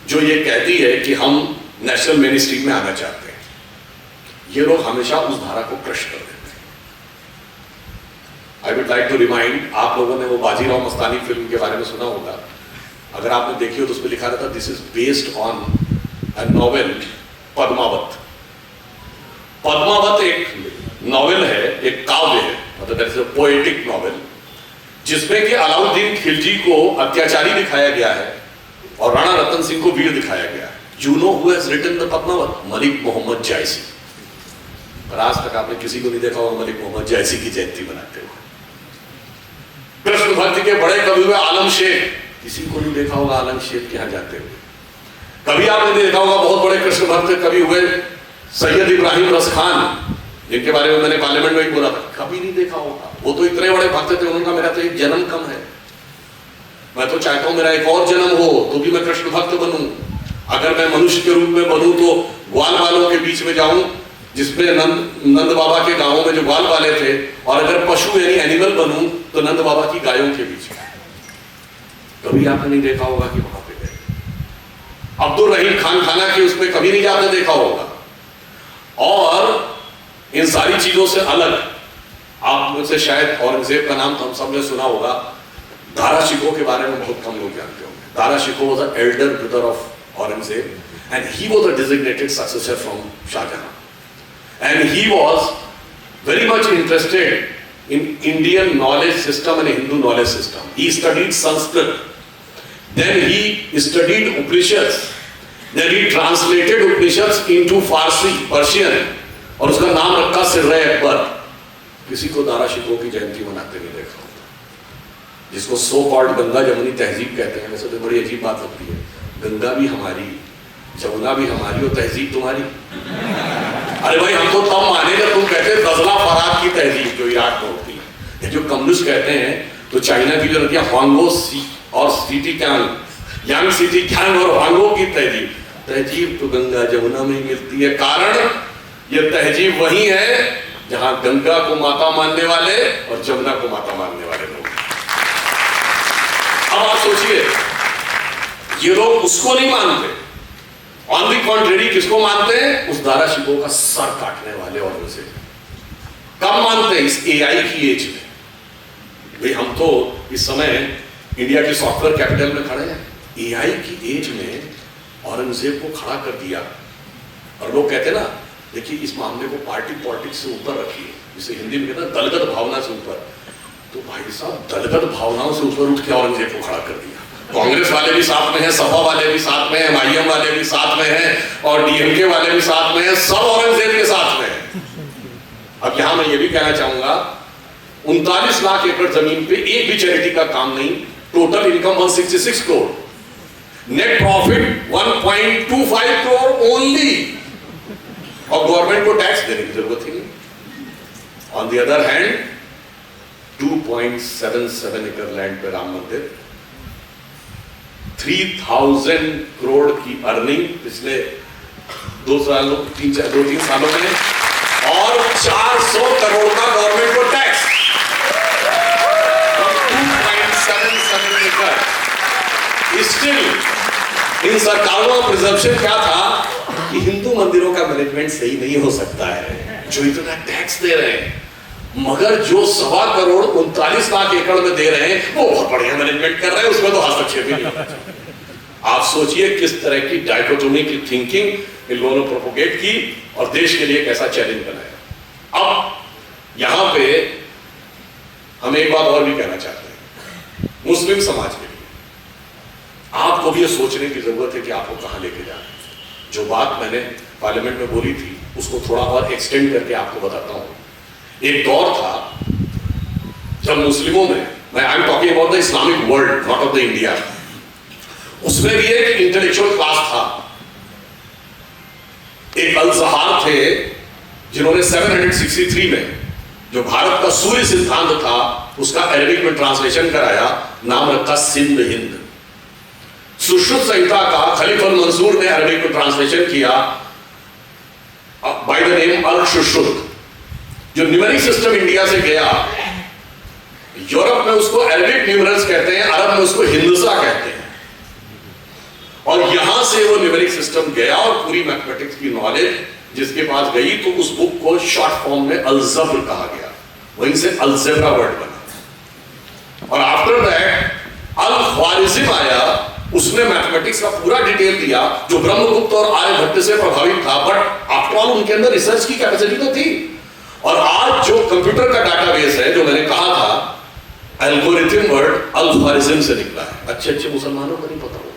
[SPEAKER 1] जो ये कहती है कि हम नेशनल मेन स्ट्रीम में आना चाहते हैं। ये लोग हमेशा उस धारा को क्रश कर देते हैं। I would like to remind, आप लोगों ने वो बाजीराव मस्तानी फिल्म के बारे में सुना होगा। अगर आपने देखी हो तो उसमें लिखा रहता, this is based on a novel Padmavat. Padmavat एक नॉवेल है, एक काव्य है, मतलब that is a poetic novel, जिसमें कि अलाउद्दीन खिलजी को अत्याचारी दिखाया गया है और राणा रतन सिंह को वीर दिखाया गया है। You know who has written the Padmavat? Malik Mohammad Jayasi. पर आज तक आपने किसी को नहीं देखा होगा मलिक मोहम्मद जायसी की जयंती मनाते हुए। कृष्ण भक्ति के बड़े कवि हुए आलम शेख, किसी को नहीं देखा होगा आलम शेख के यहां जाते हुए। कभी आपने नहीं देखा होगा बहुत बड़े कृष्ण भक्त कवि हुए सैयद इब्राहिम रस खान, जिनके बारे में मैंने पार्लियामेंट में भी बोला था, कभी नहीं देखा होगा। वो तो इतने बड़े भक्त थे, उनका मेरा तो एक जन्म कम है। मैं तो चाहता हूं मेरा एक और जन्म हो तो भी मैं कृष्ण भक्त बनूं। अगर मैं मनुष्य के रूप में बनूं तो ग्वाल वालों के बीच में जाऊं, जिसमें नंद बाबा के गांवों में जो ग्वाल वाले थे, और अगर पशु यानी एनिमल बनूं तो नंद बाबा की गायों के बीच में। कभी आपने नहीं देखा होगा कि वहां पे गए। अब्दुल रहीम खान खाना के उसमें कभी नहीं जाते देखा होगा। और इन सारी चीजों से अलग, आप मुझसे शायद औरंगजेब का नाम तो हम सब ने सुना होगा, दारा शिकोह के बारे में बहुत कम लोग जानते होंगे। Dara Shikoh was the elder brother of Aurangzeb and he was a designated successor from Shahjahan and he was very much interested in Indian knowledge system and Hindu knowledge system. He studied Sanskrit, then he studied Upanishads, then he translated Upanishads into Farsi, Persian, और उसका नाम रखा सिर्रे अकबर। किसी को दारा शिकोह की जयंती मनाते नहीं देखा होता, जिसको सो कॉल्ड गंगा जमुनी तहजीब कहते हैं। वैसे तो बड़ी अजीब बात लगती है, गंगा भी हमारी, जमुना भी हमारी और तहजीब तुम्हारी। अरे भाई, हम तो तब माने जब तुम कहते गजला फरात की तहजीब जो इराक में होती है। जो कम्युनिस्ट कहते हैं तो चाइना की जो रहती है ह्वांगो और सीटी कैंग, यांग सीटी कैंग और ह्वांगो की तहजीब। तहजीब तो गंगा जमुना में ही मिलती है। कारण ये तहजीब वही है जहां गंगा को माता मानने वाले और जमुना को माता मानने वाले लोग। अब आप सोचिए, ये लोग उसको नहीं मानते, ऑन दी कॉन्ट्रेरी किसको मानते हैं? उस दारा शिकोह का सर काटने वाले और उसे कब मानते हैं? इस एआई की एज में। भाई, हम तो इस समय इंडिया के सॉफ्टवेयर कैपिटल में खड़े हैं। एआई की एज में औरंगजेब को खड़ा कर दिया। और लोग कहते हैं ना, देखिए इस मामले को पार्टी पॉलिटिक्स से ऊपर रखिए, जिसे हिंदी में कहते हैं दलगत भावना से ऊपर। तो भाई साहब, दलगत भावनाओं से ऊपर उठ के औरंगजेब को खड़ा कर दिया। कांग्रेस वाले भी साथ में हैं, सपा वाले भी साथ में हैं, एमआईएम वाले भी साथ में हैं और डीएमके वाले भी साथ में हैं, सब औरंगजेब के साथ में हैं। अब यहां मैं ये भी कहना चाहूंगा, 39 लाख एकड़ जमीन पे एक भी चैरिटी का काम नहीं, total income 166 crore, net profit 1.25 crore only, और गवर्नमेंट को टैक्स देने की जरूरत ही नहीं। ऑन द अदर हैंड 2.77 एकड़ लैंड पे राम मंदिर, 3000 करोड़ की अर्निंग पिछले 2-3 सालों में, और 400 करोड़ का गवर्नमेंट को टैक्स। 2.77 एकड़। स्टिल इन सरकारों का प्रिजर्वेशन क्या था कि हिंदू मंदिरों का मैनेजमेंट सही नहीं हो सकता है, जो इतना टैक्स दे रहे हैं, मगर जो 1.25 करोड़ 39 लाख एकड़ में दे रहे हैं वो बहुत बढ़िया मैनेजमेंट कर रहे हैं, उसमें तो हस्तक्षेप ही नहीं होना चाहिए। आप सोचिए किस तरह की डायकोटोमी की थिंकिंग इन लोगों ने प्रोपोगेट की और देश के लिए कैसा चैलेंज बनाया। अब यहां पे हम एक बात और भी कहना चाहते हैं मुस्लिम समाज के लिए, आपको भी ये सोचने की जरूरत है कि आपको कहां लेके जाना है। जो बात मैंने पार्लियामेंट में बोली थी उसको थोड़ा और एक्सटेंड करके आपको बताता हूं। एक दौर था जब मुस्लिमों में, मैं I am talking about the Islamic world, not of the India, उसमें भी एक इंटेलेक्चुअल क्लास था। एक अल-ज़हार थे जिन्होंने 763 में जो भारत का सूर्य सिद्धांत था उसका अरबिक में ट्रांसलेशन कराया, नाम रखा सिंध हिंद। सुश्रुत संहिता का खलीफा मंसूर ने अरबिक में ट्रांसलेशन किया बाय द नेम अल सुश्रुत। जो न्यूमेरिक सिस्टम इंडिया से गया, यूरोप में उसको अरबिक न्यूमरल्स कहते हैं, अरब में उसको हिंदसा कहते हैं, और यहां से वो न्यूमेरिक सिस्टम गया और पूरी मैथमेटिक्स की नॉलेज जिसके पास गई तो उस बुक को शॉर्ट फॉर्म में अलजब्र कहा गया, वहीं से अलजेब्रा वर्ड बना। और आफ्टर दैट अल ख्वारिज़्म आया, उसने मैथमेटिक्स का पूरा डिटेल दिया जो ब्रह्मगुप्त और आर्यभट्ट से प्रभावित था, बट आफ्टर ऑल उनके अंदर रिसर्च की कैपेसिटी तो थी। और आज जो कंप्यूटर का डाटाबेस है, जो मैंने कहा था एल्गोरिथम वर्ड अल ख्वारिज़्म से निकला है। अच्छे अच्छे मुसलमानों को नहीं पता हो।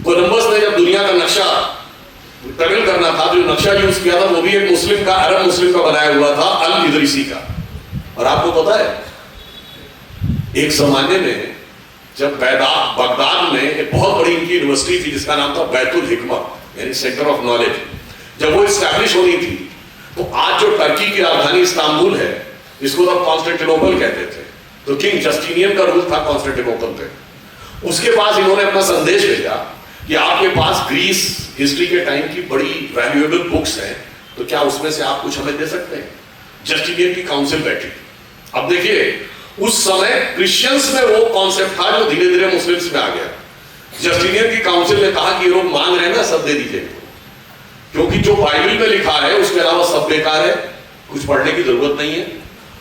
[SPEAKER 1] कोलंबस ने जब दुनिया का नक्शा ट्रेवल करना था, जो नक्शा यूज किया था वो भी एक मुस्लिम का, अरब मुस्लिम का बनाया हुआ था, अल इदरीसी का। और आपको पता है एक जमाने में जब बगदाद में एक बहुत बड़ी इनकी यूनिवर्सिटी थी जिसका नाम था बैतुल हिकमत, यानी सेंटर ऑफ नॉलेज, जब वो स्टैब्लिश होनी थी तो आज जो टर्की की राजधानी इस्तांबुल है, इसको तब कॉन्स्टेंटिनोपल कहते थे, तो किंग जस्टिनियन का रूल था कॉन्स्टेंटिनोपल पे। उसके पास इन्होंने अपना संदेश भेजा कि आपके पास ग्रीस हिस्ट्री के टाइम की बड़ी वैल्यूएबल बुक्स हैं, तो क्या उसमें से आप कुछ हमें दे सकते हैं। जस्टिनियन की काउंसिल बैठी। अब देखिए उस समय क्रिश्चियंस में वो कॉन्सेप्ट था जो धीरे धीरे मुस्लिम्स में आ गया। जस्टिनियन की काउंसिल ने कहा कि ये लोग मांग रहे हैं ना, सब दे दीजिए, क्योंकि जो बाइबल में लिखा है उसके अलावा सब बेकार है, कुछ पढ़ने की जरूरत नहीं है।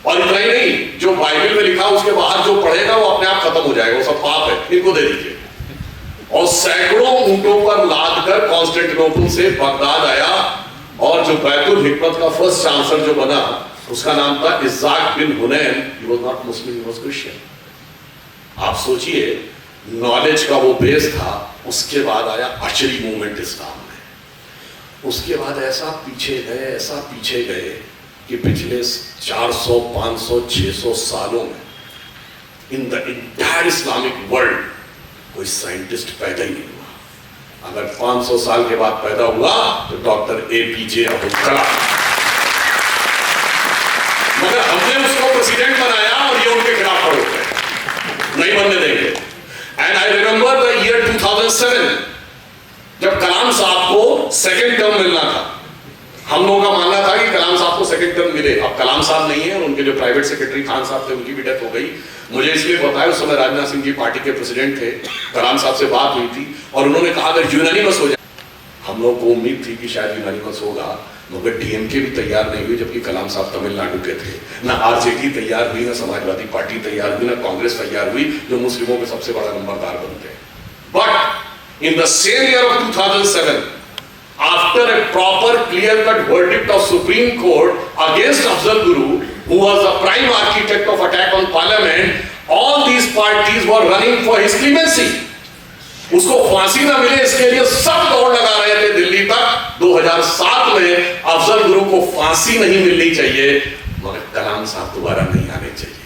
[SPEAKER 1] और इतना ही नहीं, जो बाइबल में लिखा उसके बाहर जो पढ़ेगा वो अपने आप खत्म हो जाएगा, वो सब पाप है, इनको दे दीजिए। और सैकड़ों ऊंटों पर लाद कर कॉन्स्टेंटिनोपल से बगदाद आया, और जो बैतुल हिकमत का फर्स्ट चांसलर जो बना उसका नाम था Ishaq bin Hunain. He was not Muslim, he was Christian. आप सोचिए नॉलेज का वो बेस था। उसके बाद आया अशरी मूवमेंट इस्लाम में। उसके बाद ऐसा पीछे गए, ऐसा पीछे गए कि पिछले 400, 500, 600 सालों में in the entire Islamic world कोई साइंटिस्ट पैदा ही नहीं हुआ। अगर 500 साल के बाद पैदा हुआ तो डॉक्टर APJ अब्दुल कलाम, मगर हमने उसको प्रेसिडेंट बनाया और ये उनके खिलाफ खड़े हो गए, नहीं बनने देंगे। And I remember the year 2007 जब कलाम साहब को सेकंड टर्म मिलना था। हम लोगों का मानना था कि कलाम साहब को सेकंड टर्म मिले। अब कलाम साहब नहीं है और उनके जो प्राइवेट सेक्रेटरी खान साहब थे उनकी भी डेथ हो गई। मुझे इसलिए बताया, उस समय राजनाथ सिंह जी पार्टी के प्रेसिडेंट थे, कलाम साहब से बात हुई थी और उन्होंने कहा अगर यूनानिमस हो जाए। हम लोग को उम्मीद थी कि शायद यूनानिमस होगा, मगर DMK भी तैयार नहीं हुई, जबकि कलाम साहब तमिलनाडु के थे। ना RJD तैयार हुई, ना समाजवादी पार्टी तैयार हुई, ना कांग्रेस तैयार हुई, जो मुस्लिमों के सबसे बड़ा नंबरदार बनते हैं। But in the same year of 2007, after a proper clear-cut verdict of Supreme Court against Afzal Guru, who was the prime architect of attack on parliament, all these parties were running for his clemency. उसको फांसी ना मिले इसके लिए सब दौड़ लगा रहे थे दिल्ली तक। 2007 में अफजल गुरु को फांसी नहीं मिलनी चाहिए, मगर कलाम साहब दोबारा नहीं आने चाहिए।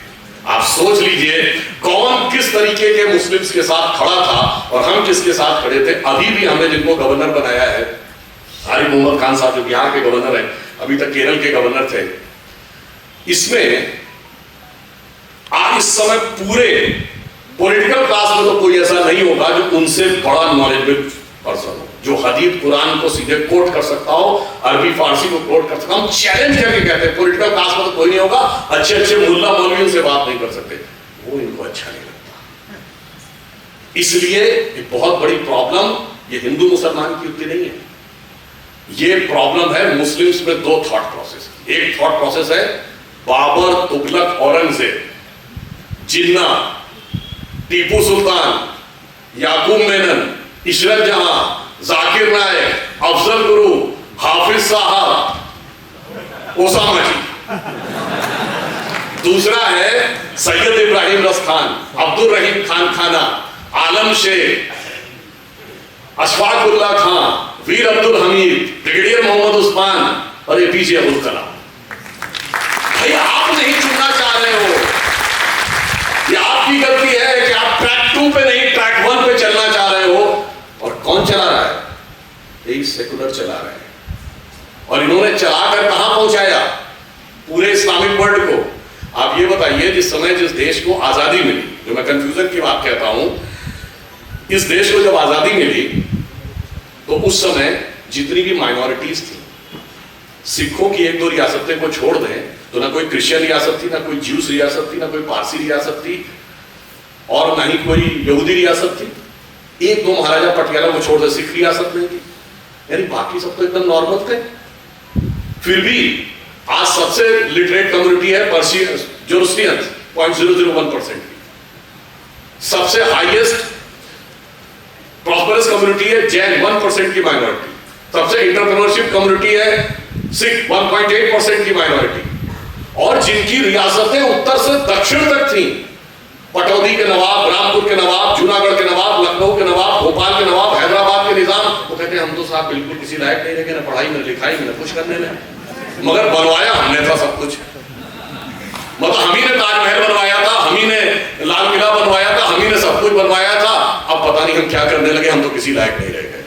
[SPEAKER 1] आप सोच लीजिए कौन किस तरीके के मुस्लिम्स के साथ खड़ा था और हम किसके साथ खड़े थे। अभी भी हमने जिनको गवर्नर बनाया है, आरिफ मोहम्मद खान साहब जो बिहार के गवर्नर हैं, अभी तक केरल के गवर्नर थे, इसमें आप इस समय पूरे पॉलिटिकल क्लास में तो कोई ऐसा नहीं होगा जो उनसे बड़ा नॉलेजेबल पर्सन हो, जो हदीस कुरान को सीधे कोट कर सकता हो, अरबी फारसी को कोट कर सकता हो। हम चैलेंज करके कहते हैं पॉलिटिकल क्लास में तो कोई नहीं होगा, अच्छे अच्छे मुल्ला मौलवियों से बात नहीं कर सकते, वो इनको अच्छा नहीं लगता। इसलिए एक बहुत बड़ी प्रॉब्लम ये हिंदू मुसलमान की युक्ति नहीं है, ये प्रॉब्लम है मुस्लिम्स में। दो थॉट प्रोसेस, एक थॉट प्रोसेस है बाबर, तुगलक, औरंगजेब, जिन्ना, टीपू सुल्तान, याकूब मेनन, इशरत जहां, जाकिर नायक, अफजल गुरु, हाफिज साहब, ओसामा जी। दूसरा है सैयद इब्राहिम रस खान, अब्दुल रहीम खान खाना, आलम शेख, अशफाक उल्लाह खान, वीर अब्दुल हमीद, ब्रिगेडियर मोहम्मद उस्मान और एपीजे अब्दुल कलाम। भाई आप नहीं चुनना चाह रहे हो, ये आपकी गलती है कि आप ट्रैक 2 पे नहीं ट्रैक 1 पे चलना चाह रहे हो। और कौन चला रहा है? यही सेकुलर चला रहा है। और इन्होंने चलाकर कहां पहुंचाया? पूरे इस्लामिक वर्ल्ड को। आप ये बताइए, जिस समय जिस देश को आजादी मिली, जो मैं कंफ्यूजन की बात कहता हूं, इस देश को जब आजादी मिली तो उस समय जितनी भी माइनॉरिटीज थी, सिखों की 1-2 रियासतें को छोड़ दें तो ना कोई क्रिश्चियन रियासत थी, ना कोई ज्यूस रियासत थी, ना कोई पारसी रियासत थी, और ना ही कोई यहूदी रियासत थी। 1-2 महाराजा पटियाला को छोड़ दे सिख रियासत नहीं थी, यानी बाकी सब तो एकदम नॉर्मल थे। फिर भी आज सबसे लिटरेट कम्युनिटी है पर्शियन, जोरोस्ट्रियंस 0.001% की। सबसे हाईएस्ट प्रॉस्परस कम्युनिटी है जैन, 1% की माइनॉरिटी। सबसे इंटरप्रेन्योरशिप कम्युनिटी है सिख, 1.8% की माइनॉरिटी। और जिनकी रियासतें उत्तर से दक्षिण तक थी, पटौदी के नवाब, रामपुर के नवाब, जूनागढ़ के नवाब, लखनऊ के नवाब, भोपाल के नवाब, हैदराबाद के निजाम, वो कहते हैं हम तो साहब बिल्कुल किसी लायक नहीं रहे, ना पढ़ाई में, लिखाई में, कुछ करने में, मगर बनवाया हमने था सब कुछ। मतलब हम ही ने ताजमहल बनवाया था, हम ही ने लाल किला बनवाया था, हम ही ने सब कुछ बनवाया था। अब पता नहीं हम क्या करने लगे, हम तो किसी लायक नहीं रह गए।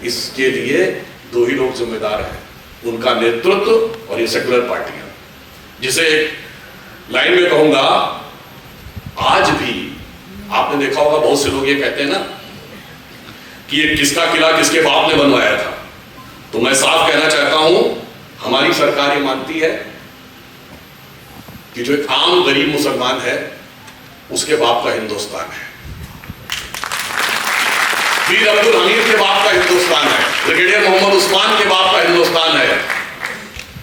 [SPEAKER 1] इसके लिए 2 ही लोग जिम्मेदार हैं, उनका नेतृत्व और ये सेकुलर पार्टियां। जिसे लाइन में कहूंगा, आज भी आपने देखा होगा बहुत से लोग ये कहते हैं ना कि ये किसका किला किसके बाप ने बनवाया था। तो मैं साफ कहना चाहता हूं, हमारी सरकार ये मानती है कि जो एक आम गरीब मुसलमान है उसके बाप का हिंदुस्तान है, वीर अब्दुल हमीद के बाप का हिंदुस्तान है, ब्रिगेडियर मोहम्मद उस्मान के बाप का हिंदुस्तान है,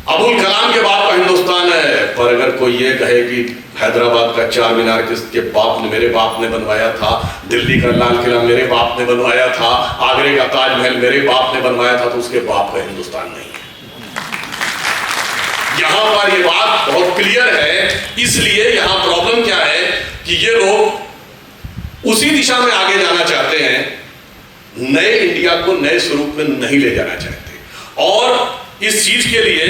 [SPEAKER 1] अबुल कलाम के बाप का हिंदुस्तान है। पर अगर कोई ये कहे कि हैदराबाद का 4 मीनार किसके बाप ने, मेरे बाप ने बनवाया था, दिल्ली का लाल किला मेरे बाप ने बनवाया था, आगरे का ताजमहल मेरे बाप ने बनवाया था, तो उसके बाप का हिंदुस्तान नहीं है। यहां पर ये बात बहुत क्लियर है। इसलिए यहां प्रॉब्लम क्या है कि ये लोग उसी दिशा में आगे जाना चाहते हैं, नए इंडिया को नए स्वरूप में नहीं ले जाना चाहते। और इस चीज के लिए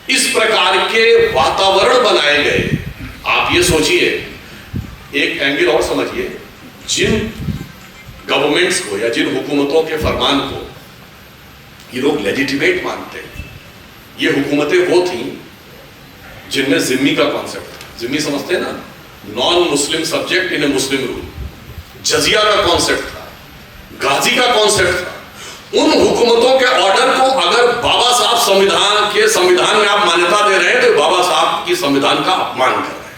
[SPEAKER 1] इस प्रकार के वातावरण बनाए गए। आप ये सोचिए, एक एंगल और समझिए, जिन गवर्नमेंट्स को या जिन हुकूमतों के फरमान को ये लोग लेजिटिमेट मानते हैं, ये हुकूमतें वो थी जिनमें जिम्मी का कॉन्सेप्ट था। जिम्मी समझते हैं ना, non Muslim subject in a Muslim rule. जजिया का कॉन्सेप्ट था, गाजी का कॉन्सेप्ट था। उन हुकूमतों के ऑर्डर को अगर बाबा साहब संविधान में आप मान्यता दे रहे हैं तो बाबा साहब की संविधान का अपमान कर रहे हैं।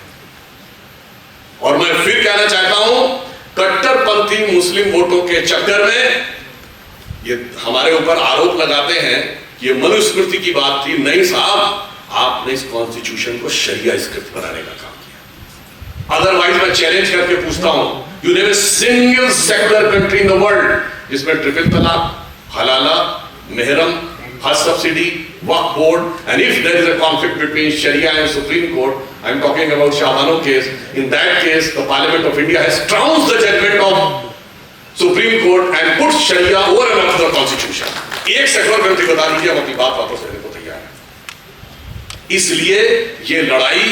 [SPEAKER 1] और मैं फिर कहना चाहता हूं, कट्टरपंथी मुस्लिम वोटों के चक्कर में ये हमारे ऊपर आरोप लगाते हैं कि ये मनुस्मृति की बात थी। नहीं साहब, आपने इस कॉन्स्टिट्यूशन को शरिया स्क्रिप्ट बनाने का काम किया। अदरवाइज मैं चैलेंज करके पूछता हूं, you name a single secular country in the world जिसमें ट्रिपल तलाक, हलाला, मेहरम, हज subsidy, Waqf board, and if there is a conflict between Sharia and Supreme Court, I am talking about Shahbano case. In that case, the Parliament of India has trounced the judgment of Supreme Court and put Sharia over and above the Constitution. एक secular country बता दीजिए, हम अपनी बात वापस लेने को तैयार हैं। इसलिए ये लड़ाई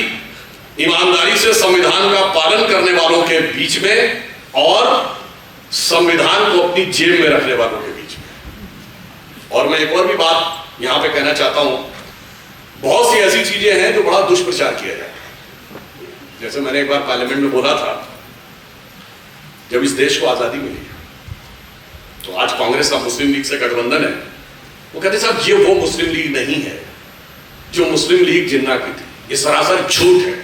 [SPEAKER 1] ईमानदारी से संविधान का पालन करने वालों के बीच में और संविधान को अपनी जेब में रखने वालों के बीच में। और मैं एक और भी बात यहां पे कहना चाहता हूं, बहुत सी ऐसी चीजें हैं जो बड़ा दुष्प्रचार किया जाता है। जैसे मैंने एक बार पार्लियामेंट में बोला था, जब इस देश को आजादी मिली तो आज कांग्रेस का मुस्लिम लीग से गठबंधन है, वो कहते साहब ये वो मुस्लिम लीग नहीं है जो मुस्लिम लीग जिन्ना की थी, ये सरासर झूठ है।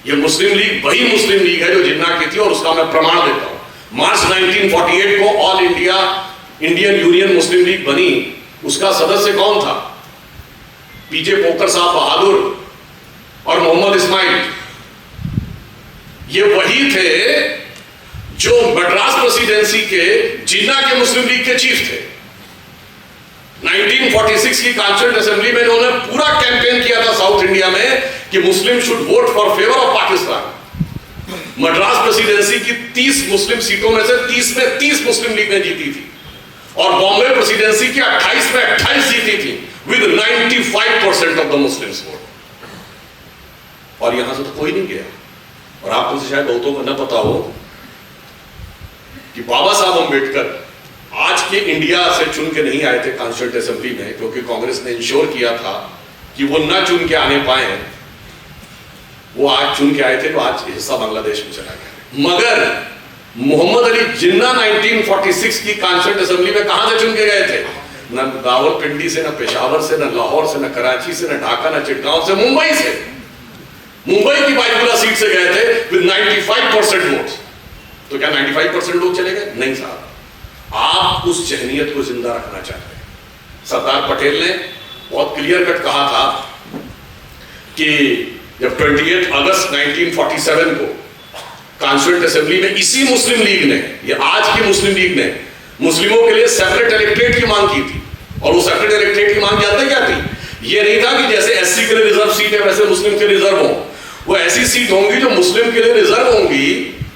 [SPEAKER 1] ये मुस्लिम लीग वही मुस्लिम लीग है जो जिन्ना की थी, और उसका मैं प्रमाण देता हूं। मार्च 1948 को ऑल इंडिया इंडियन यूनियन मुस्लिम लीग बनी, उसका सदस्य कौन था? पीजे पोकर साहब बहादुर और मोहम्मद इस्माइल। ये वही थे जो मद्रास प्रेसिडेंसी के जिन्ना के मुस्लिम लीग के चीफ थे। 1946 की कॉन्स्टिट्यूएंट असेंबली में इन्होंने पूरा कैंपेन किया था साउथ इंडिया में कि मुस्लिम should vote for favour of Pakistan. Madras presidency की 30 मुस्लिम सीटों में से 30 में 30 मुस्लिम लीग ने जीती थी और बॉम्बे प्रेसिडेंसी की 28 में 28 जीती थी with 95% of the Muslims vote. और यहां से तो कोई नहीं गया। और आपको से शायद बहुतों को न पता हो कि बाबा साहब अम्बेडकर आज के इंडिया से चुन के नहीं आए थे कॉन्स्टिट्यूएंट असेंबली में, क्योंकि कांग्रेस ने इंश्योर किया था कि वो ना चुन के आने पाए। वो आज चुन के आए थे तो आज हिस्सा बांग्लादेश में चला गया। मगर मोहम्मद अली जिन्ना 1946 की कॉन्स्टिट्यूएंट असेंबली में कहां से चुन के गए थे? न रावलपिंडी से, न पेशावर से, न लाहौर से, न कराची से, न ढाका, न चिटगांव से, मुंबई से। मुंबई की बाइकुला सीट से गए थे विद 95% वोट्स। तो क्या 95% लोग चले गए? नहीं साहब, आप उस जहनियत को जिंदा रखना चाहते हैं। सरदार पटेल ने बहुत क्लियर कट कहा था कि जब 28 अगस्त 1947 को कॉन्स्टिट्यूएंट असेंबली में इसी मुस्लिम लीग ने, ये आज की मुस्लिम लीग ने, मुस्लिमों के लिए सेपरेट इलेक्टोरेट की मांग की थी। और वो सेपरेट इलेक्टोरेट की मांग जानते क्या थी? ये नहीं था कि जैसे एससी के लिए रिजर्व सीट है वैसे मुस्लिम के रिजर्व हो। वो ऐसी सीट होंगी जो मुस्लिम के लिए रिजर्व होंगी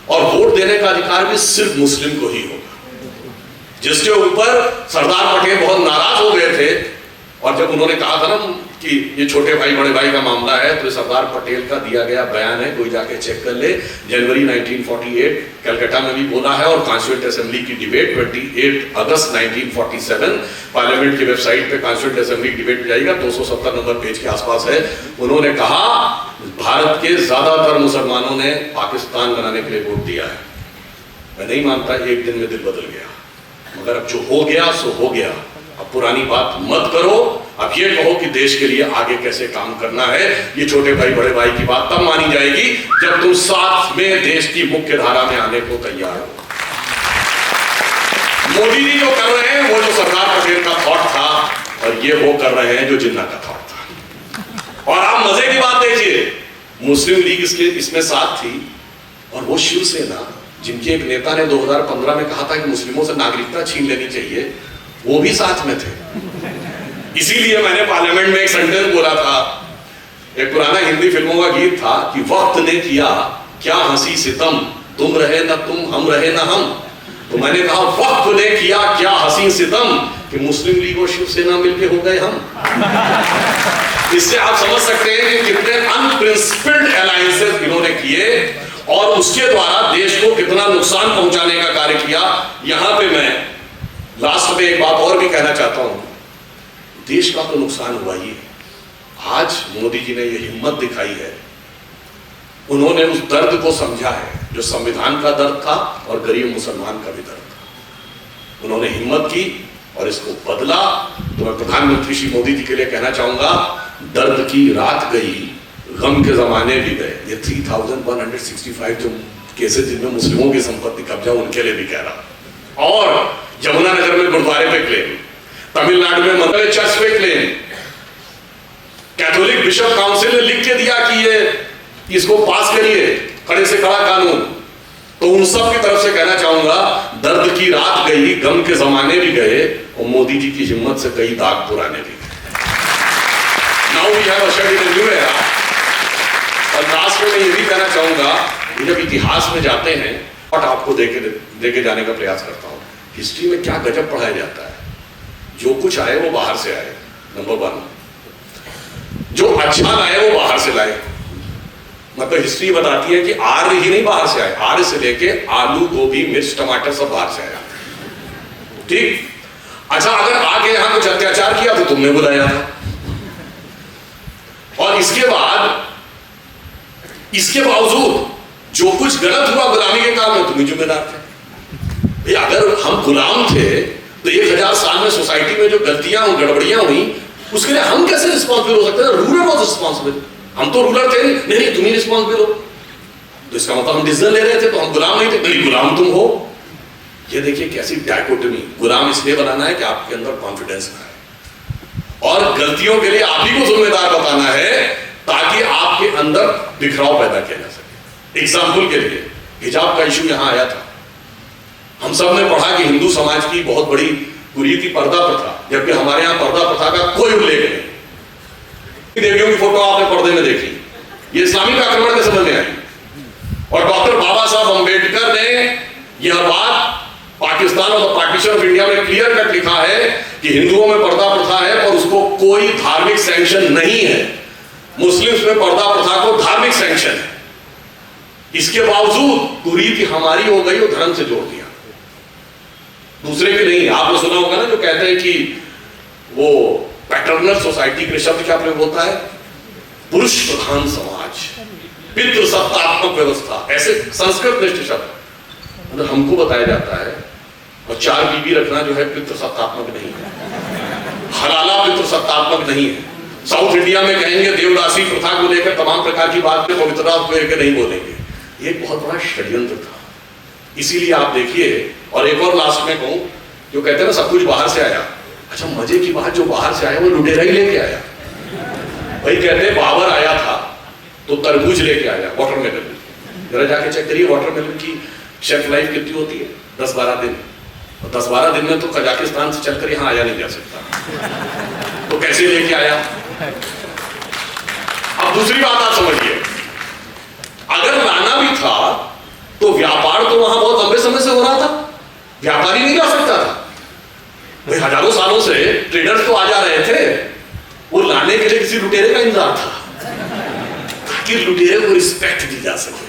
[SPEAKER 1] और वोट देने का अधिकार भी सिर्फ मुस्लिम को ही होगा। जिसके ऊपर सरदार पटेल बहुत नाराज हो गए थे। और जब उन्होंने कहा था ना कि ये छोटे भाई बड़े भाई का मामला है, तो सरदार पटेल का दिया गया बयान है, कोई जाके चेक कर ले। जनवरी 1948 कलकत्ता में भी बोला है और कॉन्स्टिट्यूएंट असेंबली की डिबेट 28 अगस्त 1947 पार्लियामेंट की वेबसाइट पे कॉन्स्टिट्यूएंट असेंबली डिबेट जाएगा, 270 नंबर पेज के आसपास है। उन्होंने कहा भारत के ज्यादातर मुसलमानों ने पाकिस्तान बनाने के लिए वोट दिया है। मैं नहीं मानता एक दिन में दिल बदल गया, मगर अब जो हो गया सो हो गया। अब पुरानी बात मत करो। अब ये कहो कि देश के लिए आगे कैसे काम करना है। ये छोटे भाई बड़े भाई की बात तब मानी जाएगी जब तुम साथ में देश की मुख्य धारा में आने को तैयार हो। मोदी जी जो कर रहे हैं वो जो सरदार पटेल का थॉट था, और ये वो कर रहे हैं जो जिन्ना का थॉट था। और आप मजे की बात देखिए, मुस्लिम लीग इसमें साथ थी और वो शिवसेना जिनके एक नेता ने 2015 में कहा था कि मुस्लिमों से नागरिकता छीन लेनी चाहिए, वो भी साथ में थे। इसीलिए मैंने पार्लियामेंट में एक सेंटेंस बोला था, एक पुराना हिंदी फिल्मों का गीत था कि वक्त ने किया क्या हंसी सितम, तुम रहे ना तुम, हम रहे ना हम। तो मैंने कहा वक्त ने किया क्या हंसी सितम कि मुस्लिम लीग और शिवसेना मिलकर हो गए हम। इससे आप समझ सकते हैं कि कितने अनप्रिंसिपल्ड अलायंसेस इन्होंने किए और उसके द्वारा देश को कितना नुकसान पहुंचाने का कार्य किया। यहां पे मैं लास्ट में एक बात और भी कहना चाहता हूं, देश का तो नुकसान हुआ ही है। आज मोदी जी ने यह हिम्मत दिखाई है, उन्होंने उस दर्द को समझा है जो संविधान का दर्द था और गरीब मुसलमान का भी दर्द था। उन्होंने हिम्मत की और इसको बदला। तो मैं प्रधानमंत्री श्री मोदी जी के लिए कहना चाहूंगा, दर्द की रात गई, गम के जमाने भी गए। ये 3165 जो केसेस जिनमें मुस्लिमों की संपत्ति कब्जा, उनके लिए भी कह रहा। और यमुनानगर में गुरुद्वारे पे क्लेम, तमिलनाडु में मंदिर चर्च पे क्लेम, कैथोलिक बिशप काउंसिल ने लिख के दिया कि ये इसको पास करिए, कड़े से कड़ा कानून। तो उन सब की तरफ से कहना चाहूंगा, दर्द की रात गई, गम के जमाने भी गए और मोदी जी की हिम्मत से कई दाग पुराने भी गए। Now we have ushered in a new era. और लास्ट में मैं ये भी कहना चाहूंगा, जब इतिहास में जाते हैं और आपको देके जाने का प्रयास करता हूं, हिस्ट्री में क्या गजब पढ़ाया जाता है। जो कुछ आए वो बाहर से आए, नंबर 1। जो अच्छा लाए वो बाहर से लाए। मतलब हिस्ट्री बताती है कि आर्य ही नहीं बाहर से आए, आर्य से लेके आलू गोभी मिर्च टमाटर सब बाहर से आया। ठीक, अच्छा अगर आके यहां कुछ अत्याचार किया तो तुमने बुलाया था, और इसके बावजूद जो कुछ गलत हुआ गुलामी के काम में तुम ही जिम्मेदार थे। अगर हम गुलाम थे तो 1000 साल में सोसाइटी में जो गलतियां और गड़बड़ियां हुई उसके लिए हम कैसे रिस्पॉन्सिबल हो सकते हैं? Ruler was responsible. हम तो रूलर थे नहीं, तुम ही रिस्पॉन्सिबल हो। तो इसका मतलब हम डिसीजन ले रहे थे तो हम गुलाम नहीं थे? नहीं, गुलाम तुम हो। ये देखिए कैसी डायकोटमी। गुलाम इसलिए बनाना है कि आपके अंदर कॉन्फिडेंस ना है और गलतियों के लिए आप ही को जिम्मेदार बताना है ताकि आपके अंदर बिखराव पैदा किया जा सके। एग्जाम्पल के लिए हिजाब का इशू यहां आया था, हम सब ने पढ़ा कि हिंदू समाज की बहुत बड़ी कुरीति पर्दा प्रथा, जबकि हमारे यहां पर्दा प्रथा का कोई उल्लेख नहीं। देवियों की फोटो आपने पर्दे में देखी, ये इस्लामिक आक्रमण के समय में आई। और डॉक्टर बाबा साहब अंबेडकर ने यह बात पाकिस्तान और पार्टीशन ऑफ इंडिया में क्लियर कट लिखा है कि हिंदुओं में पर्दा प्रथा है और उसको कोई धार्मिक सैंक्शन नहीं है। मुस्लिम्स में पर्दा प्रथा को धार्मिक सैंक्शन है। इसके बावजूद कुरीति हमारी हो गई और धर्म से जोड़ दिया, दूसरे की नहीं। आपने सुना होगा ना जो कहते हैं कि वो पैटर्नल सोसाइटी के शब्द क्या प्रयोग होता है, पुरुष प्रधान समाज, पितृसत्तात्मक व्यवस्था, ऐसे संस्कृत निष्ठ शब्द मतलब हमको बताया जाता है। और 4 बीबी रखना जो है पितृसत्तात्मक नहीं है, हलाला पितृसत्तात्मक नहीं है। साउथ इंडिया में कहेंगे देवदासी प्रथा को लेकर तमाम प्रकार की बात में पवित्रता को लेकर नहीं बोलेंगे। ये बहुत बड़ा षड्यंत्र था। इसीलिए आप देखिए, और एक और लास्ट में कहूं, जो कहते हैं ना सब कुछ बाहर से आया, अच्छा मजे की बात, जो बाहर से आया वो लुटेरा ही लेके आया। वही कहते हैं बाबर आया था तो तरबूज लेके आया, वाटरमेलन। जरा जाके चेक करिए वाटरमेलन की शेल्फ लाइफ कितनी होती है, 10-12 दिन। और 10-12 दिन में तो कजाकिस्तान से चलकर यहाँ आया नहीं जा सकता, तो कैसे लेके आया। अब दूसरी बात आप समझिए, अगर लाना भी था तो व्यापार तो वहां बहुत लंबे समय से हो रहा था, व्यापारी नहीं जा सकता था। भाई हजारों सालों से ट्रेडर्स तो आ जा रहे थे, वो लाने के लिए किसी लुटेरे का इंतजार था ताकि लुटेरे को रिस्पेक्ट दी जा सके।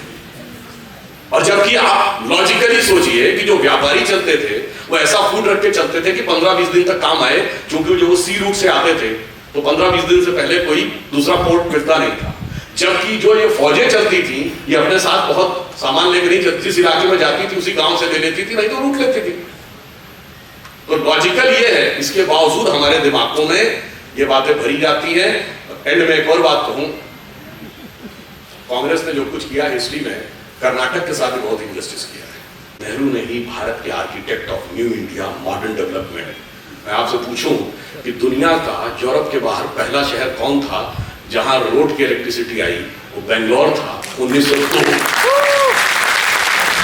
[SPEAKER 1] और जबकि आप लॉजिकली सोचिए कि जो व्यापारी चलते थे वो ऐसा फूड रख के चलते थे कि 15-20 दिन तक काम आए, क्योंकि जो सी रूट से आते थे तो 15-20 दिन से पहले कोई दूसरा पोर्ट मिलता नहीं था। जबकि जो ये फौजें चलती थी ये अपने साथ बहुत सामान लेकर नहीं चलती, जिस इलाके में जाती थी उसी गांव से ले लेती थी, नहीं तो रूट लेती थी। तो लॉजिकल ये है, इसके बावजूद हमारे दिमागों में ये बातें भरी जाती हैं। एंड में एक और बात कहूं, कांग्रेस ने जो कुछ किया हिस्ट्री में, कर्नाटक के साथ भी बहुत इनजस्टिस किया है। नेहरू ने ही भारत के architect of new India, modern development. मैं आपसे पूछूं कि दुनिया का यूरोप के बाहर पहला शहर कौन था जहां रोड की इलेक्ट्रिसिटी आई, वो बेंगलोर था 1902,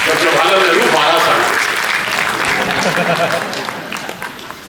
[SPEAKER 1] जब जवाहरलाल नेहरू 12 साल।